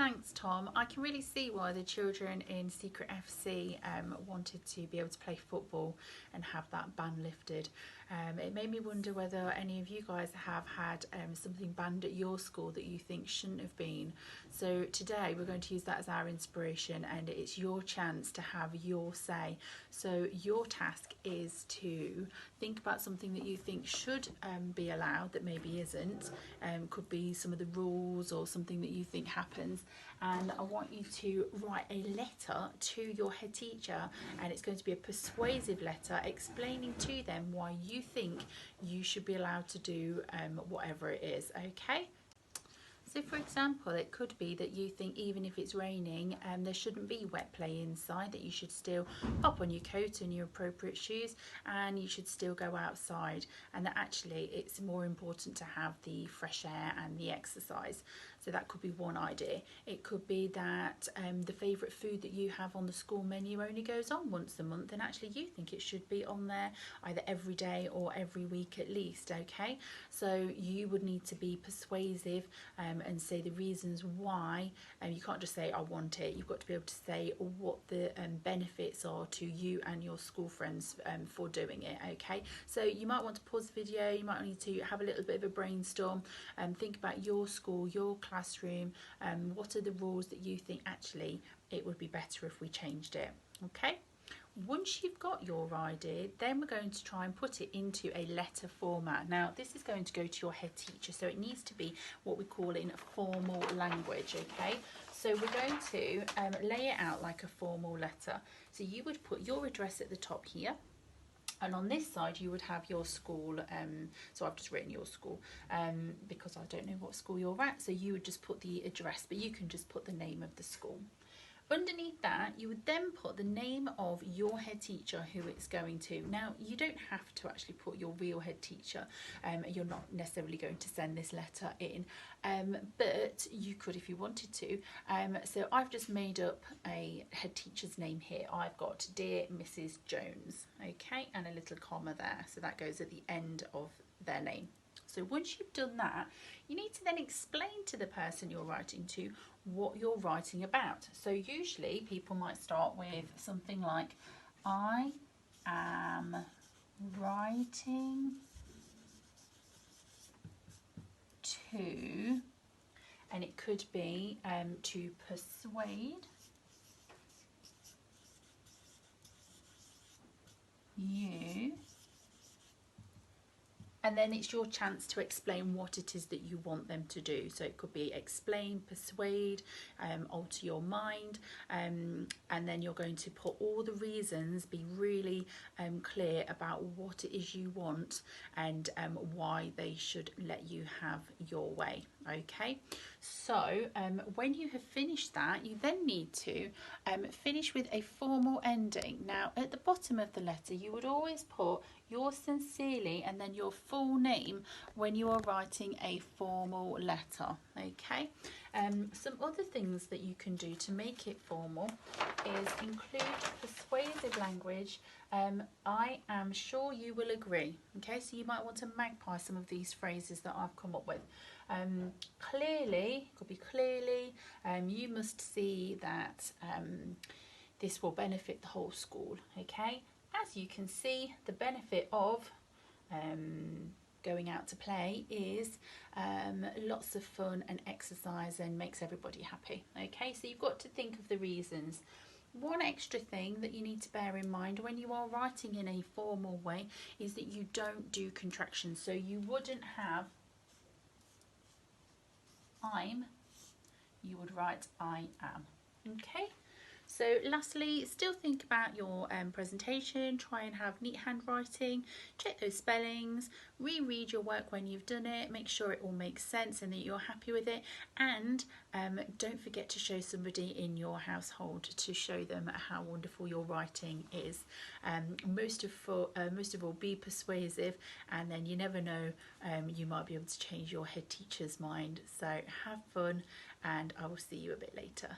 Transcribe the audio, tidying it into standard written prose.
thanks Tom. I can really see why the children in Secret FC wanted to be able to play football and have that ban lifted. It made me wonder whether any of you guys have had something banned at your school that you think shouldn't have been. So today we're going to use that as our inspiration, and it's your chance to have your say. So your task is to think about something that you think should be allowed that maybe isn't. Could be some of the rules or something that you think happens, and I want you to write a letter to your head teacher, and it's going to be a persuasive letter explaining to them why you think you should be allowed to do whatever it is. Okay, so for example, it could be that you think even if it's raining there shouldn't be wet play inside, that you should still pop on your coat and your appropriate shoes and you should still go outside, and that actually it's more important to have the fresh air and the exercise. So that could be one idea. It could be that the favourite food that you have on the school menu only goes on once a month, and actually you think it should be on there either every day or every week at least. Okay, so you would need to be persuasive and say the reasons why. You can't just say I want it. You've got to be able to say what the benefits are to you and your school friends for doing it. Okay, so you might want to pause the video, you might need to have a little bit of a brainstorm and think about your school, your classroom, what are the rules that you think actually it would be better if we changed it. Okay, once you've got your idea, then we're going to try and put it into a letter format. Now this is going to go to your head teacher, so it needs to be what we call in formal language. Okay, so we're going to lay it out like a formal letter. So you would put your address at the top here, and on this side you would have your school. So I've just written your school because I don't know what school you're at, so you would just put the address, but you can just put the name of the school. Underneath that you would then put the name of your head teacher who it's going to. Now you don't have to actually put your real head teacher, you're not necessarily going to send this letter in, but you could if you wanted to. So I've just made up a head teacher's name here. I've got Dear Mrs. Jones, okay, and a little comma there, so that goes at the end of their name. So once you've done that, you need to then explain to the person you're writing to what you're writing about. So usually people might start with something like, I am writing to, and it could be to persuade you. And then it's your chance to explain what it is that you want them to do. So it could be explain, persuade, alter your mind, and then you're going to put all the reasons, be really clear about what it is you want and why they should let you have your way. Okay, so when you have finished that, you then need to finish with a formal ending. Now at the bottom of the letter you would always put yours sincerely and then your full name when you are writing a formal letter. Okay, some other things that you can do to make it formal is include persuasive language. I am sure you will agree. Okay, so you might want to magpie some of these phrases that I've come up with. Clearly, could be clearly, you must see that this will benefit the whole school. Okay, as you can see, the benefit of going out to play is lots of fun and exercise and makes everybody happy. Okay, so you've got to think of the reasons. One extra thing that you need to bear in mind when you are writing in a formal way is that you don't do contractions. So you wouldn't have I'm, you would write I am. Okay, so lastly, still think about your presentation, try and have neat handwriting, check those spellings, reread your work when you've done it, make sure it all makes sense and that you're happy with it, and don't forget to show somebody in your household to show them how wonderful your writing is. Most of all, be persuasive, and then you never know, you might be able to change your head teacher's mind. So have fun, and I will see you a bit later.